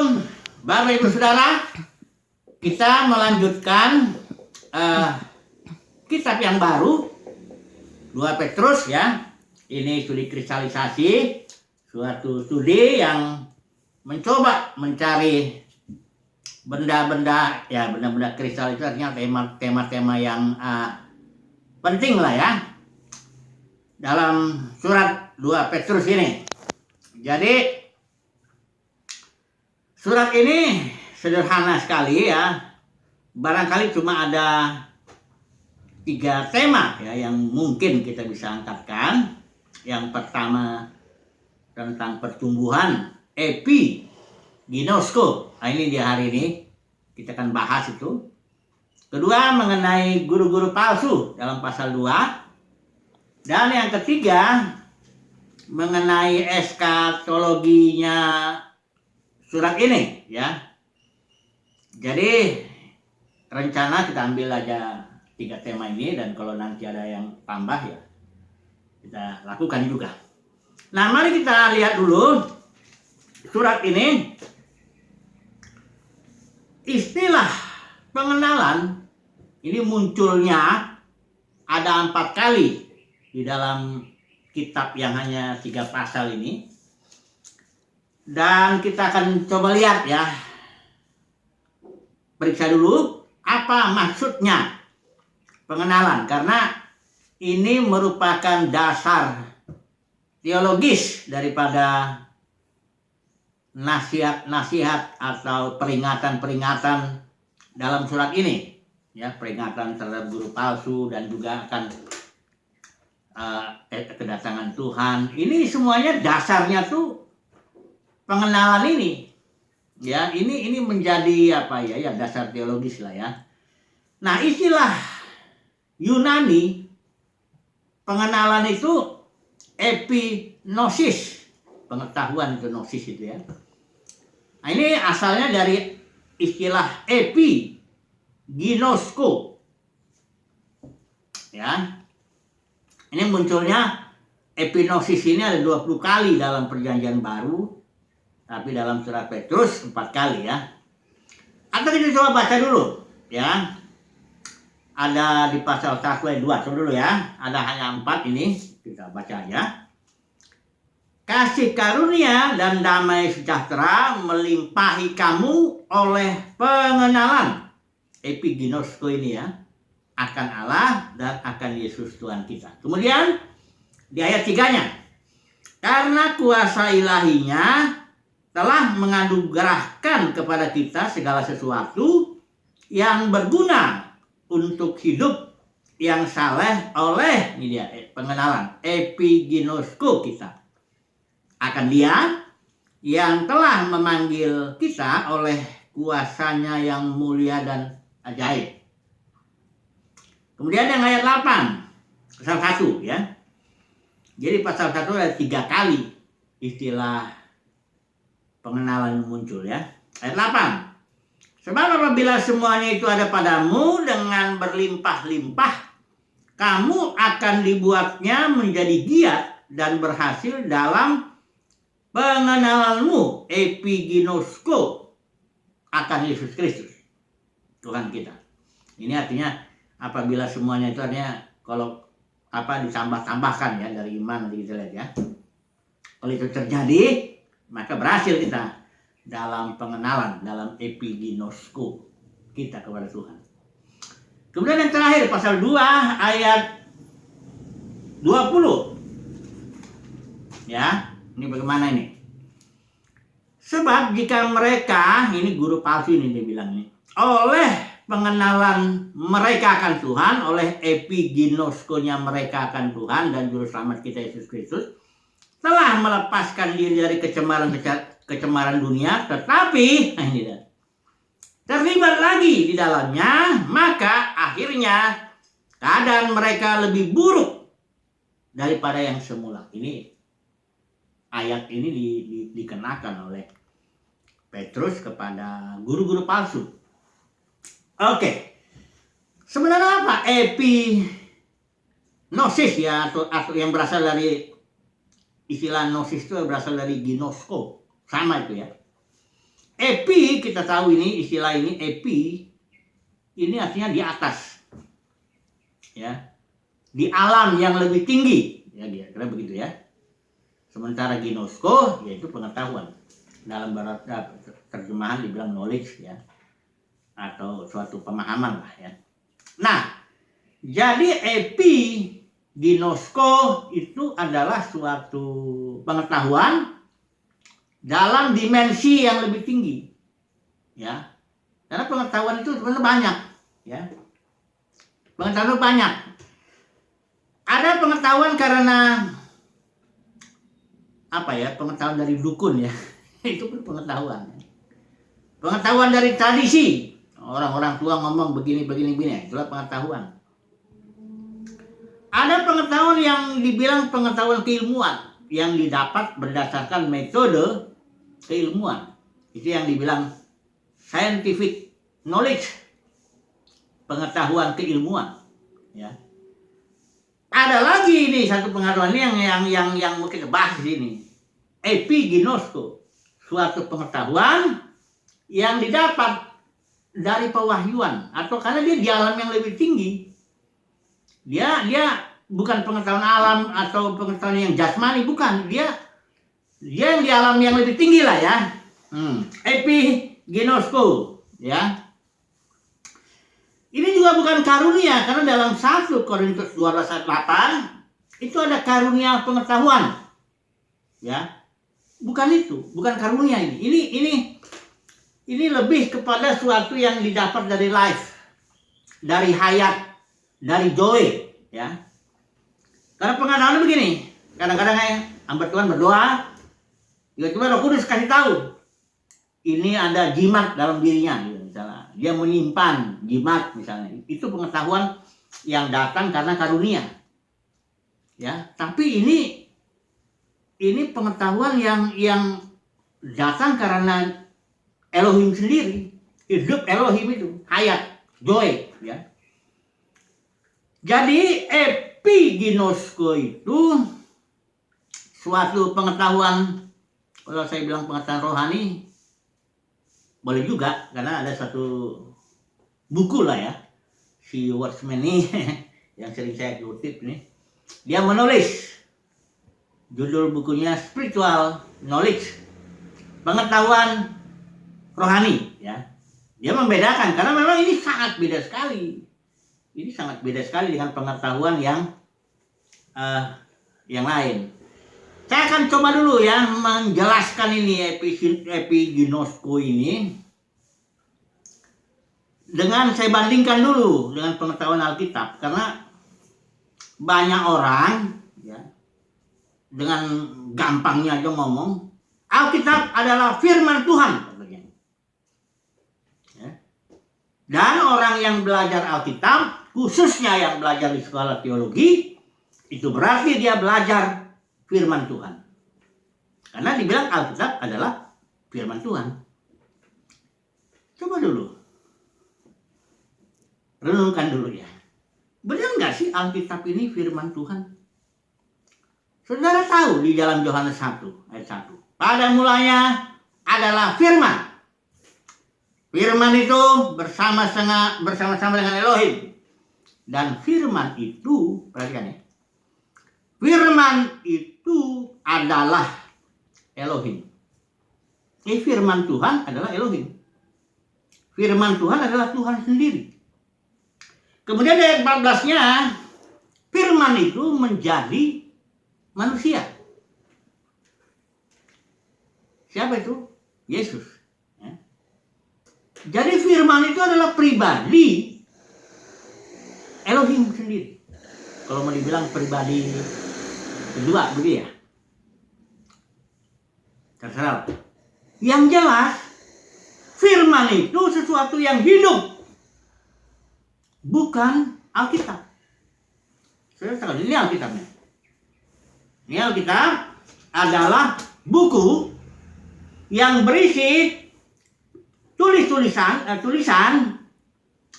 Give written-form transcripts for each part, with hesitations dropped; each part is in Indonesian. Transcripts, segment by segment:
Shalom, Bapak Ibu Saudara. Kita melanjutkan kitab yang baru, 2 Petrus ya. Ini studi kristalisasi, suatu studi yang mencoba mencari benda-benda kristalisasi, artinya tema-tema yang penting lah ya dalam surat 2 Petrus ini. Jadi surat ini sederhana sekali ya. Barangkali cuma ada 3 tema ya yang mungkin kita bisa angkatkan. Yang pertama tentang pertumbuhan, epiginosko. Nah, ini di hari ini kita akan bahas itu. Kedua mengenai guru-guru palsu dalam pasal 2. Dan yang ketiga mengenai eskatologinya surat ini ya. Jadi rencana kita ambil aja 3 tema ini, dan kalau nanti ada yang tambah ya kita lakukan juga. Nah, mari kita lihat dulu surat ini. Istilah pengenalan ini munculnya ada 4 kali di dalam kitab yang hanya 3 pasal ini. Dan kita akan coba lihat ya. Periksa dulu apa maksudnya pengenalan, karena ini merupakan dasar teologis daripada nasihat-nasihat atau peringatan-peringatan dalam surat ini. Ya, peringatan terhadap guru palsu dan juga akan kedatangan Tuhan. Ini semuanya dasarnya tuh pengenalan ini. Ya, ini menjadi dasar teologis lah ya. Nah, istilah Yunani pengenalan itu epinosis, pengetahuan itu gnosis itu ya. Nah, ini asalnya dari istilah epiginosko. Ya. Ini munculnya epinosis ini ada 20 kali dalam Perjanjian Baru. Tapi dalam surat Petrus 4 kali ya. Atau kita coba baca dulu ya. Ada di pasal 1 ayat 2. Coba dulu ya. Ada hanya 4 ini. Kita baca aja. Kasih karunia dan damai sejahtera melimpahi kamu oleh pengenalan, epiginosko ini ya, akan Allah dan akan Yesus Tuhan kita. Kemudian di ayat 3-nya. Karena kuasa ilahinya telah menganugerahkan kepada kita segala sesuatu yang berguna untuk hidup yang saleh oleh, ini dia pengenalan, epiginosko kita akan Dia yang telah memanggil kita oleh kuasanya yang mulia dan ajaib. Kemudian yang ayat 8 pasal 1 ya. Jadi pasal 1 ada 3 kali istilah pengenalan muncul ya. Ayat 8. Sebab apabila semuanya itu ada padamu dengan berlimpah-limpah, kamu akan dibuatnya menjadi giat dan berhasil dalam pengenalanmu, epiginosko, akan Yesus Kristus Tuhan kita. Ini artinya apabila semuanya itu artinya kalau ditambah-tambahkan ya dari iman, nanti kita lihat ya. Kalau itu terjadi, maka berhasil kita dalam pengenalan, dalam epiginosko kita kepada Tuhan. Kemudian yang terakhir pasal 2 ayat 20. Ya, ini bagaimana ini? Sebab jika mereka, ini guru palsu ini dia bilang nih, oleh pengenalan mereka akan Tuhan, oleh epiginoskonya mereka akan Tuhan dan juru selamat kita Yesus Kristus, telah melepaskan diri dari kecemaran dunia, tetapi terlibat lagi di dalamnya, maka akhirnya keadaan mereka lebih buruk daripada yang semula. Ini ayat ini dikenakan oleh Petrus kepada guru-guru palsu. Oke. Sebenarnya apa? Epinosis ya, atau yang berasal dari istilah gnosis itu berasal dari ginosko. Sama itu ya. epi, kita tahu ini istilah ini epi, ini artinya di atas, ya, di alam yang lebih tinggi, ya, kira begitu ya. Sementara ginosko yaitu pengetahuan, dalam bahasa terjemahan dibilang knowledge, ya, atau suatu pemahaman lah, ya. Nah, jadi epi ginosko itu adalah suatu pengetahuan dalam dimensi yang lebih tinggi, ya, karena pengetahuan itu sebenarnya banyak, ya, pengetahuan banyak. Ada pengetahuan karena apa ya, pengetahuan dari dukun, ya, itu pun pengetahuan. Pengetahuan dari tradisi, orang-orang tua ngomong begini, itulah pengetahuan. Ada pengetahuan yang dibilang pengetahuan keilmuan, yang didapat berdasarkan metode keilmuan. Itu yang dibilang scientific knowledge, pengetahuan keilmuan, ya. Ada lagi ini satu pengetahuan yang mau kita bahas di sini, epiginosko, suatu pengetahuan yang didapat dari pewahyuan, atau karena dia di alam yang lebih tinggi. Dia bukan pengetahuan alam atau pengetahuan yang jasmani, bukan. Dia yang di alam yang lebih tinggi lah, ya. Epiginosko, ya. Ini juga bukan karunia, karena dalam 1 Korintus 12 ayat 8 itu ada karunia pengetahuan, ya. Bukan itu, bukan karunia ini. Ini lebih kepada suatu yang didapat dari life, dari hayat, dari joy, ya. Karena pengetahuan begini, kadang-kadang hamba Tuhan berdoa, tiba-tiba Roh Kudus kasih tahu, ini ada jimat dalam dirinya, gitu, misalnya. Dia menyimpan jimat, misalnya. Itu pengetahuan yang datang karena karunia, ya. Tapi ini pengetahuan yang datang karena Elohim sendiri, hidup Elohim itu, hayat, joy, ya. Jadi epiginosko itu suatu pengetahuan, kalau saya bilang pengetahuan rohani, boleh juga, karena ada satu buku lah, ya, si Watchman ini yang sering saya kutip nih, dia menulis, judul bukunya Spiritual Knowledge, pengetahuan rohani, ya. Dia membedakan, karena memang ini sangat beda sekali. Ini sangat beda sekali dengan pengetahuan yang lain. Saya akan coba dulu, ya, menjelaskan ini epiginosko ini dengan saya bandingkan dulu dengan pengetahuan Alkitab, karena banyak orang, ya, dengan gampangnya aja ngomong Alkitab adalah firman Tuhan, katanya. Ya. Dan orang yang belajar Alkitab, khususnya yang belajar di sekolah teologi, itu berarti dia belajar firman Tuhan. Karena dibilang Alkitab adalah firman Tuhan. Coba dulu, renungkan dulu, ya. Benar nggak sih Alkitab ini firman Tuhan? Saudara tahu di dalam Yohanes 1 ayat 1. Pada mulanya adalah firman. Firman itu bersama-sama dengan Elohim. Dan firman itu, perhatikan, ya. Firman itu adalah Elohim. Firman Tuhan adalah Elohim. Firman Tuhan adalah Tuhan sendiri. Kemudian ayat 14-nya, firman itu menjadi manusia. Siapa itu? Yesus. Ya. Jadi firman itu adalah pribadi Elohim sendiri. Kalau mau dibilang pribadi kedua, begitu, ya. Terserah. Yang jelas, firman itu sesuatu yang hidup, bukan Alkitab. Saya tahu ini Alkitabnya. Ini Alkitab adalah buku yang berisi tulisan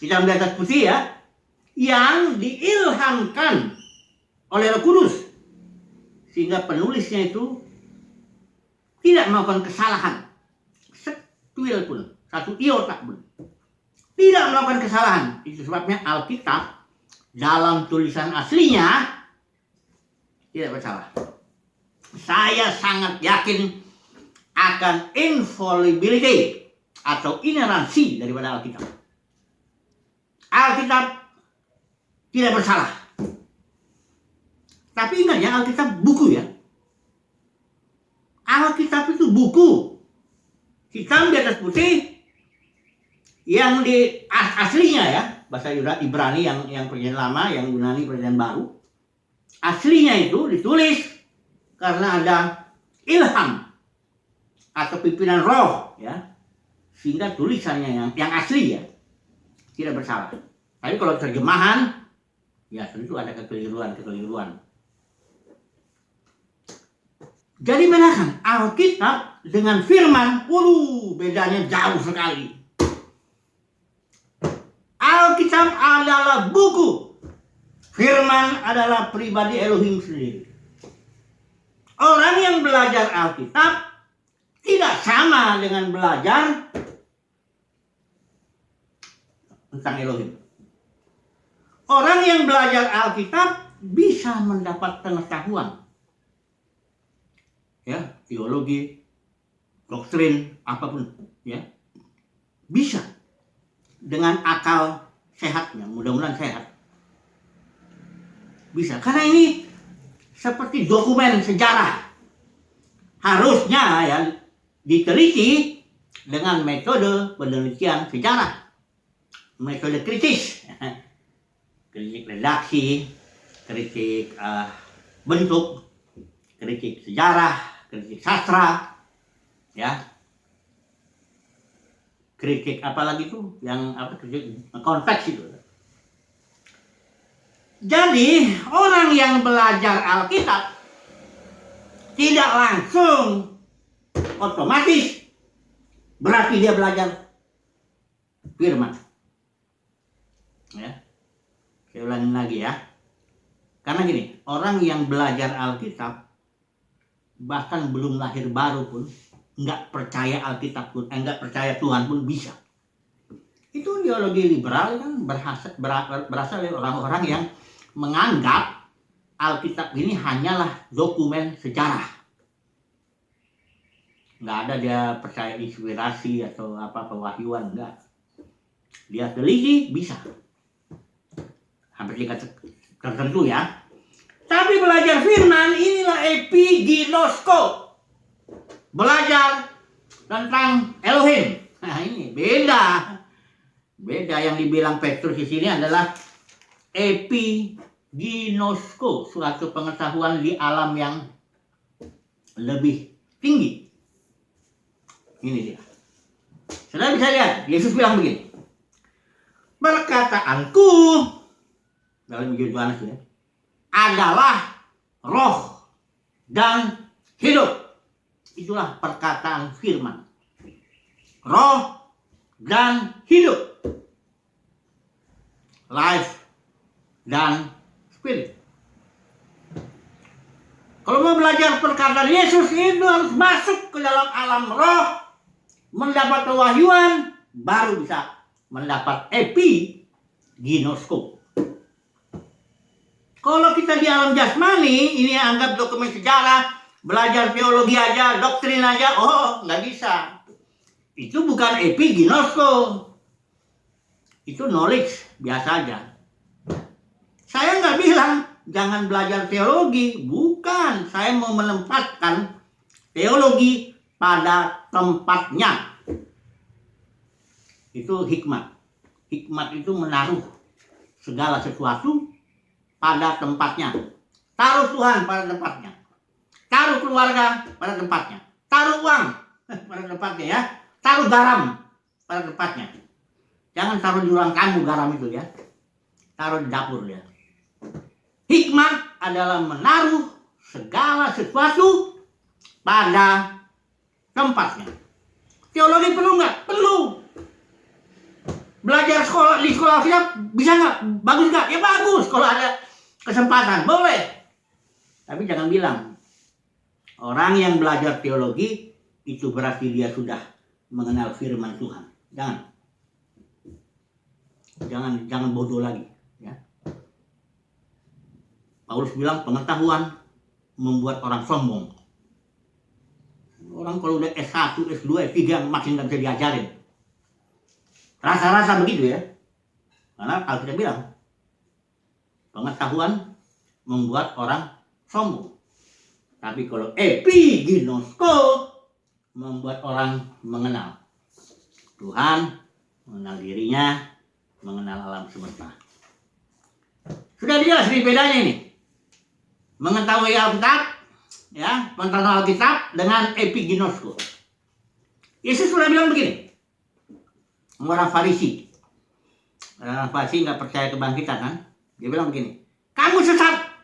di dalam di atas putih, ya, yang diilhamkan oleh Roh Kudus, sehingga penulisnya itu tidak melakukan kesalahan. tuil pun, satu iota pun tidak melakukan kesalahan. Itu sebabnya Alkitab dalam tulisan aslinya tidak bersalah. Saya sangat yakin akan infallibility atau ineransi daripada Alkitab. Alkitab tidak bersalah. Tapi ingat ya, Alkitab buku ya. Alkitab itu buku hitam di atas putih yang di aslinya ya, bahasa Ibrani yang perjanjian lama, yang Yunani perjanjian baru. Aslinya itu ditulis karena ada ilham atau pimpinan roh ya, sehingga tulisannya yang asli ya tidak bersalah. Tapi kalau terjemahan ya tentu ada kekeliruan. Jadi bedakan Alkitab dengan firman, bedanya jauh sekali. Alkitab adalah buku, firman adalah pribadi Elohim sendiri. Orang yang belajar Alkitab tidak sama dengan belajar tentang Elohim. Orang yang belajar Alkitab bisa mendapat pengetahuan. Ya, teologi, doktrin, apapun, ya. Bisa dengan akal sehatnya, mudah-mudahan sehat. Bisa, karena ini seperti dokumen sejarah. Harusnya ya diteliti dengan metode penelitian sejarah. Metode kritis. Kritik redaksi, kritik bentuk, kritik sejarah, kritik sastra, ya, kritik apalagi itu, yang kritik konteks itu. Jadi orang yang belajar Alkitab tidak langsung otomatis berarti dia belajar firman. Ya, saya ulangi lagi ya. Karena gini, orang yang belajar Alkitab bahkan belum lahir baru pun nggak percaya Alkitab pun, nggak percaya Tuhan pun bisa. Itu ideologi liberal kan berasal dari orang-orang yang menganggap Alkitab ini hanyalah dokumen sejarah. Nggak ada dia percaya inspirasi atau apa pewahyuan, enggak. Dia teliti bisa. Hampir tingkat tertentu ya. Tapi belajar firman inilah epiginosko. Belajar tentang Elohim. Nah ini beda. Beda yang dibilang Petrus di sini adalah epiginosko, suatu pengetahuan di alam yang lebih tinggi. Ini dia. Saudara bisa lihat, Yesus bilang begini. Perkataanku dalam Injil Yohanes ya, adalah roh dan hidup. Itulah perkataan firman. Roh dan hidup. Life dan spirit. Kalau mau belajar perkataan Yesus itu harus masuk ke dalam alam roh, mendapat pewahyuan, baru bisa mendapat epiginosko. Kalau kita di alam jasmani, ini anggap dokumen sejarah, belajar teologi aja, doktrin aja, nggak bisa. Itu bukan epiginosko. Itu knowledge, biasa aja. Saya nggak bilang jangan belajar teologi, bukan. Saya mau menempatkan teologi pada tempatnya. Itu hikmat. Hikmat itu menaruh segala sesuatu pada tempatnya. Taruh Tuhan pada tempatnya. Taruh keluarga pada tempatnya. Taruh uang pada tempatnya ya. Taruh garam pada tempatnya. Jangan taruh di ruang tamu garam itu ya. Taruh di dapur ya. Hikmat adalah menaruh segala sesuatu pada tempatnya. Teologi perlu nggak? Perlu. Belajar di sekolah Alkitab bisa nggak? Bagus nggak? Ya bagus kalau ada kesempatan, boleh. Tapi jangan bilang orang yang belajar teologi itu berarti dia sudah mengenal firman Tuhan. Jangan bodoh lagi, ya. Paulus bilang pengetahuan membuat orang sombong. Orang kalau udah S1, S2, S3 makin nggak bisa diajarin. Rasa-rasa begitu ya. Karena kalau kita bilang pengetahuan membuat orang sombong. Tapi kalau epiginosko membuat orang mengenal Tuhan, mengenal dirinya, mengenal alam semesta. Sudah jelas nih bedanya ini. Mengetahui Alkitab, ya, mengetahui Alkitab dengan epiginosko. Yesus sudah bilang begini. Orang Farisi nggak percaya kebangkitan kan? Dia bilang begini, kamu sesat,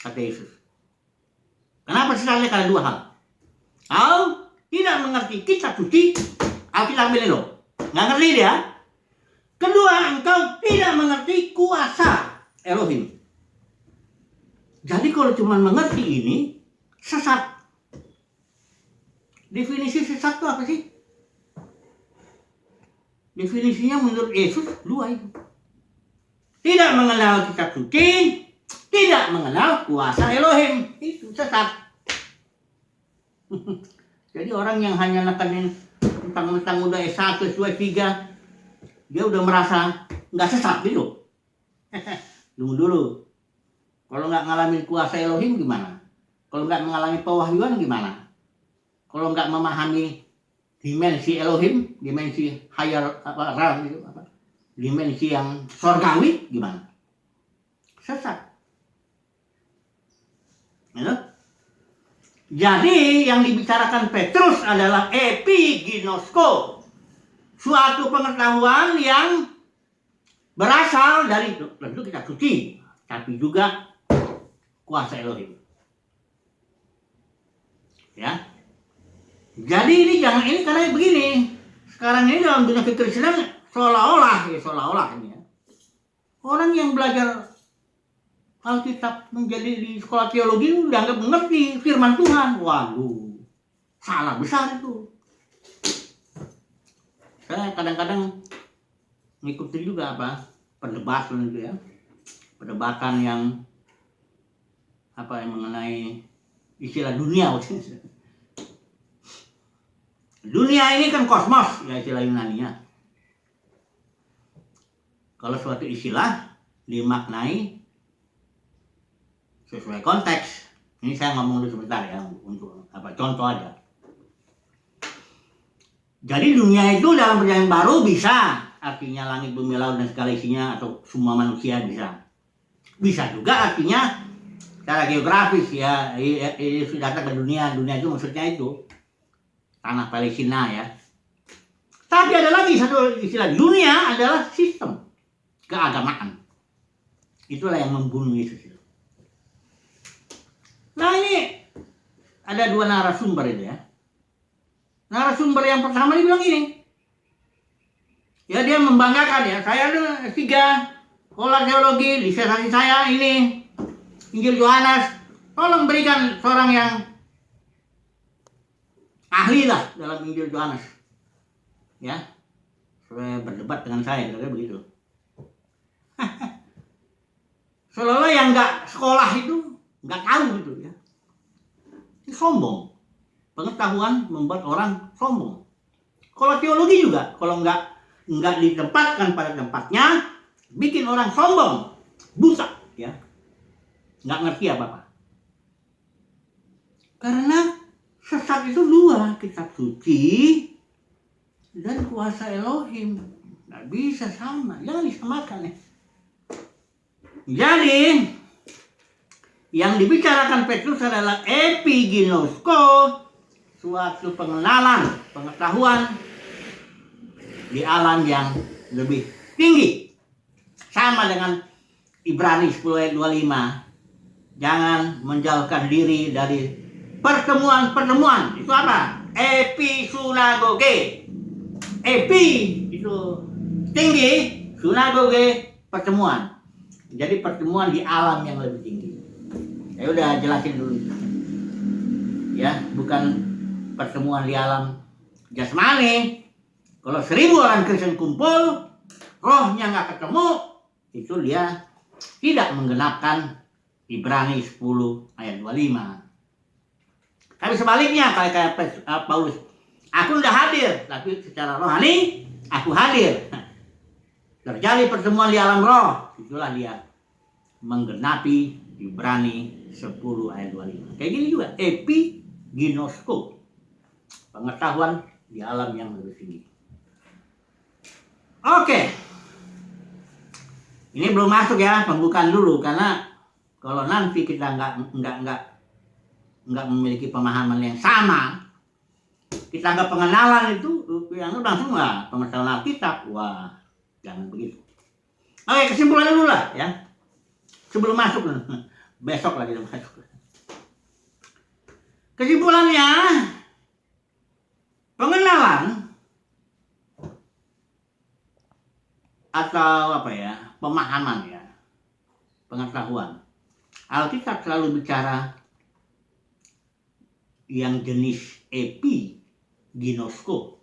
kata Yesus. Kenapa sesatnya? Karena dua hal. Kau tidak mengerti kitab suci, Alkitab ini loh, nggak ngerti dia. Kedua, engkau tidak mengerti kuasa Elohim. Jadi kalau cuma mengerti ini, sesat. Definisi sesat itu apa sih? Definisinya menurut Yesus dua itu. Tidak mengenal kitab suci, tidak mengenal kuasa Elohim. Itu sesat. Jadi orang yang hanya nekanin tentang udah S1, S2, S3, dia udah merasa nggak sesat gitu. Tunggu dulu. Kalau nggak ngalamin kuasa Elohim gimana? Kalau nggak mengalami pewahyuan gimana? Kalau nggak memahami dimensi Elohim, dimensi higher realm itu apa? Dimensi yang surgawi gimana? Sesat. Ya? Jadi yang dibicarakan Petrus adalah epiginosko, suatu pengetahuan yang berasal dari tentu kitab suci, tapi juga kuasa Elohim. Ya. Jadi ini karena begini. Sekarang ini dalam dunia kekristenan seolah-olah ini ya. Orang yang belajar Alkitab menjadi di sekolah teologi itu dianggap mengerti firman Tuhan. Waduh, salah besar itu. Saya kadang-kadang ngikutin juga perdebatan itu ya. Perdebatan yang mengenai istilah dunia. Dunia ini kan kosmos, ya istilah Yunaninya. Kalau suatu istilah dimaknai sesuai konteks, ini saya ngomong dulu sebentar ya untuk contoh aja. Jadi dunia itu dalam perjanjian baru bisa artinya langit, bumi, laut dan segala isinya atau semua manusia bisa. Bisa juga artinya secara geografis ya, sudah datang ke dunia itu maksudnya itu tanah Palestina ya. Tapi ada lagi satu istilah, dunia adalah sistem keagamaan. Itulah yang membunuh Yesus itu. Nah ini ada dua narasumber itu ya. Narasumber yang pertama dia bilang ini. Ya dia membanggakan ya, saya ada 3 sekolah teologi, disertasi saya ini Injil Yohanes. Tolong berikan seorang yang ahli lah dalam Injil Yohanes, ya, supaya berdebat dengan saya, kira-kira begitu. Seolah-olah yang nggak sekolah itu nggak tahu gitu ya. Ini sombong. Pengetahuan membuat orang sombong. Kalau teologi juga, kalau nggak ditempatkan pada tempatnya, bikin orang sombong, buta, ya, nggak ngerti apa-apa. Karena sesat itu 2, kitab suci dan kuasa Elohim. Nggak bisa sama, jangan disamakan ya. Jadi yang dibicarakan Petrus adalah epiginosko, suatu pengenalan, pengetahuan di alam yang lebih tinggi. Sama dengan Ibrani 10 ayat 25. Jangan menjauhkan diri dari pertemuan. Itu apa? Episunagoge. Epi itu tinggi, sunagoge pertemuan. Jadi pertemuan di alam yang lebih tinggi. Saya udah jelasin dulu. Ya, bukan pertemuan di alam jasmani. Kalau 1000 orang Kristen kumpul, rohnya nggak ketemu, itu dia tidak menggenapkan Ibrani 10 ayat 25. Tapi sebaliknya kayak Paulus, aku udah hadir, tapi secara rohani aku hadir. Terjadi pertemuan di alam roh, itulah dia menggenapi Ibrani 10 ayat 25. Kayak gini juga, epiginosko, pengetahuan di alam yang lebih tinggi. Oke, ini belum masuk ya, pembukaan dulu, karena kalau nanti kita nggak memiliki pemahaman yang sama, kita nggak pengenalan itu yang langsung lah pengetahuan Alkitab, wah jangan begitu. Oke, kesimpulan dulu lah ya, sebelum masuk besok lagi masuk. Kesimpulannya, pengenalan atau apa ya, pemahaman ya, pengetahuan. Alkitab selalu bicara yang jenis epiginosko,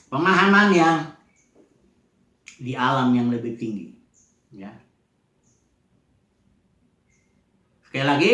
pemahaman yang di alam yang lebih tinggi ya. Sekali lagi,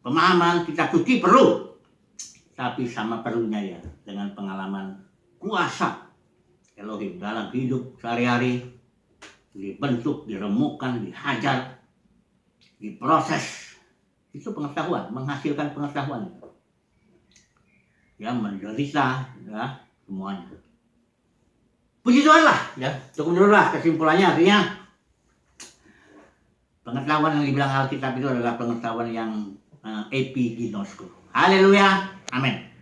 pemahaman kita suci perlu, tapi sama perlunya ya dengan pengalaman kuasa Elohim dalam hidup sehari-hari, dibentuk, diremukkan, dihajar, diproses. Itu pengetahuan, menghasilkan pengetahuan ya, menderita ya, semuanya. Puji Tuhan lah ya, cukup dulu lah kesimpulannya. Artinya pengetahuan yang dibilang Alkitab itu adalah pengetahuan yang epiginosko. Haleluya, amin.